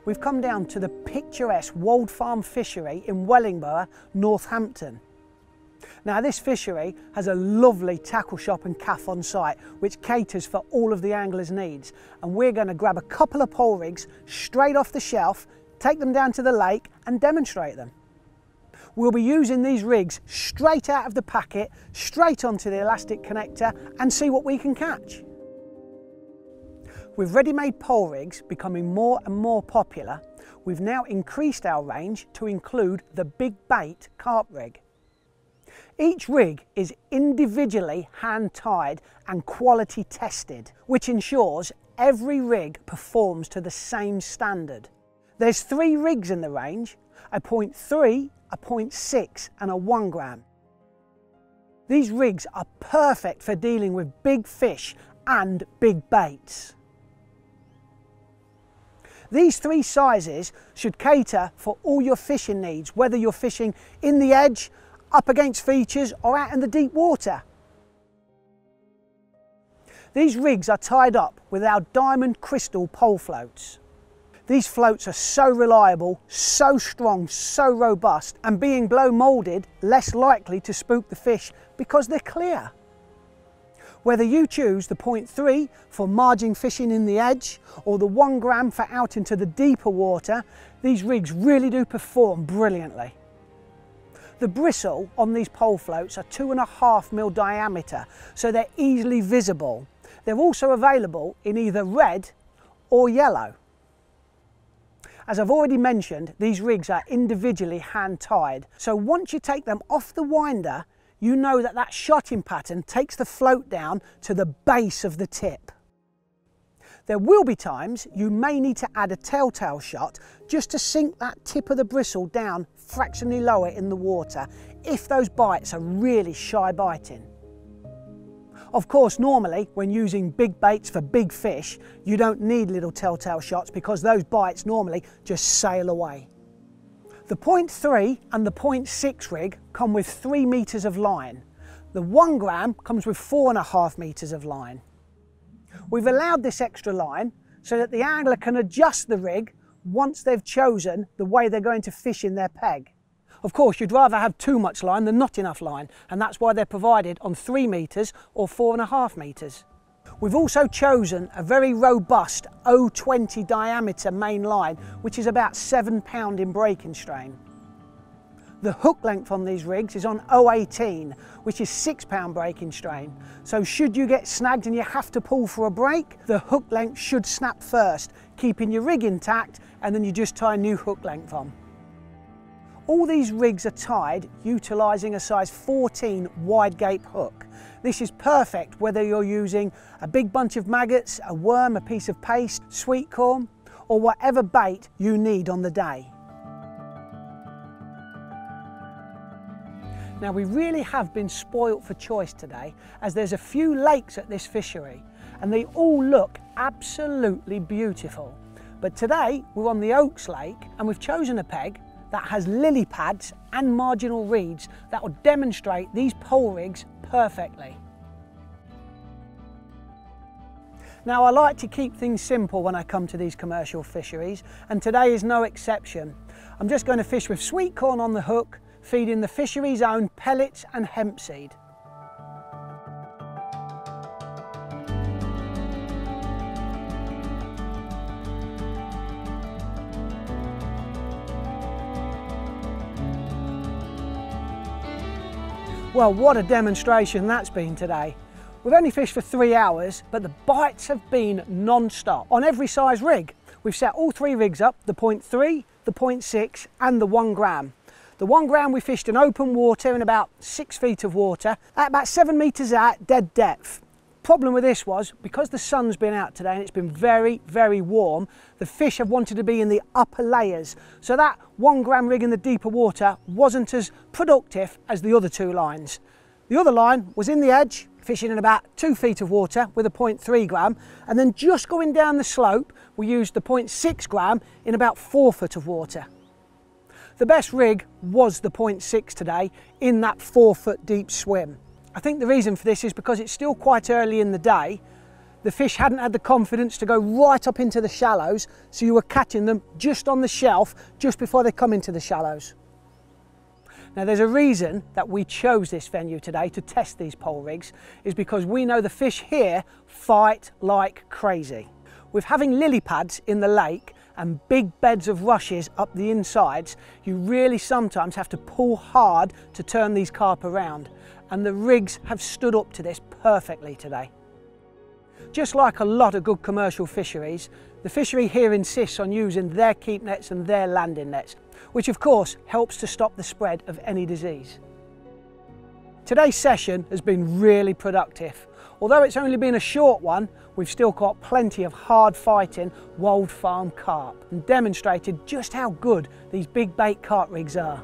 we've come down to the picturesque Wold Farm Fishery in Wellingborough, Northampton. Now this fishery has a lovely tackle shop and cafe on site which caters for all of the anglers' needs, and we're going to grab a couple of pole rigs straight off the shelf, take them down to the lake and demonstrate them. We'll be using these rigs straight out of the packet, straight onto the elastic connector, and see what we can catch. With ready-made pole rigs becoming more and more popular, we've now increased our range to include the Big Bait Carp rig. Each rig is individually hand-tied and quality tested, which ensures every rig performs to the same standard. There's 3 rigs in the range, a 0.3, a 0.6 and a 1 gram. These rigs are perfect for dealing with big fish and big baits. These 3 sizes should cater for all your fishing needs, whether you're fishing in the edge, up against features or out in the deep water. These rigs are tied up with our diamond crystal pole floats. These floats are so reliable, so strong, so robust, and being blow moulded, less likely to spook the fish because they're clear. Whether you choose the 0.3 for margin fishing in the edge or the 1 gram for out into the deeper water, these rigs really do perform brilliantly. The bristle on these pole floats are 2.5mm diameter, so they're easily visible. They're also available in either red or yellow. As I've already mentioned, these rigs are individually hand-tied, so once you take them off the winder, you know that that shotting pattern takes the float down to the base of the tip. There will be times you may need to add a telltale shot just to sink that tip of the bristle down fractionally lower in the water if those bites are really shy biting. Of course, normally when using big baits for big fish, you don't need little telltale shots because those bites normally just sail away. The 0.3 and the 0.6 rig come with 3 meters of line. The 1 gram comes with 4.5 meters of line. We've allowed this extra line so that the angler can adjust the rig once they've chosen the way they're going to fish in their peg. Of course, you'd rather have too much line than not enough line, and that's why they're provided on 3 meters or 4.5 meters. We've also chosen a very robust 0.20 diameter main line, which is about 7 pound in breaking strain. The hook length on these rigs is on 0.18, which is 6 pound breaking strain. So should you get snagged and you have to pull for a break, the hook length should snap first, keeping your rig intact, and then you just tie a new hook length on. All these rigs are tied utilising a size 14 wide gape hook. This is perfect whether you're using a big bunch of maggots, a worm, a piece of paste, sweet corn, or whatever bait you need on the day. Now we really have been spoilt for choice today, as there's a few lakes at this fishery and they all look absolutely beautiful. But today we're on the Oaks Lake and we've chosen a peg that has lily pads and marginal reeds that will demonstrate these pole rigs perfectly. Now I like to keep things simple when I come to these commercial fisheries, and today is no exception. I'm just going to fish with sweet corn on the hook, feeding the fishery's own pellets and hemp seed. Well, what a demonstration that's been today. We've only fished for 3 hours, but the bites have been non-stop on every size rig. We've set all 3 rigs up, the 0.3, the 0.6 and the 1 gram. The 1 gram we fished in open water in about 6 feet of water at about 7 meters out, dead depth. Problem with this was, because the sun's been out today and it's been very, very warm, the fish have wanted to be in the upper layers. So that 1 gram rig in the deeper water wasn't as productive as the other 2 lines. The other line was in the edge, fishing in about 2 feet of water with a 0.3 gram, and then just going down the slope, we used the 0.6 gram in about 4 foot of water. The best rig was the 0.6 today in that 4 foot deep swim. I think the reason for this is because it's still quite early in the day. The fish hadn't had the confidence to go right up into the shallows, so you were catching them just on the shelf just before they come into the shallows. Now there's a reason that we chose this venue today to test these pole rigs, is because we know the fish here fight like crazy. With having lily pads in the lake and big beds of rushes up the insides, you really sometimes have to pull hard to turn these carp around, and the rigs have stood up to this perfectly today. Just like a lot of good commercial fisheries, the fishery here insists on using their keep nets and their landing nets, which of course helps to stop the spread of any disease. Today's session has been really productive. Although it's only been a short one, we've still got plenty of hard fighting wild farm carp and demonstrated just how good these big bait carp rigs are.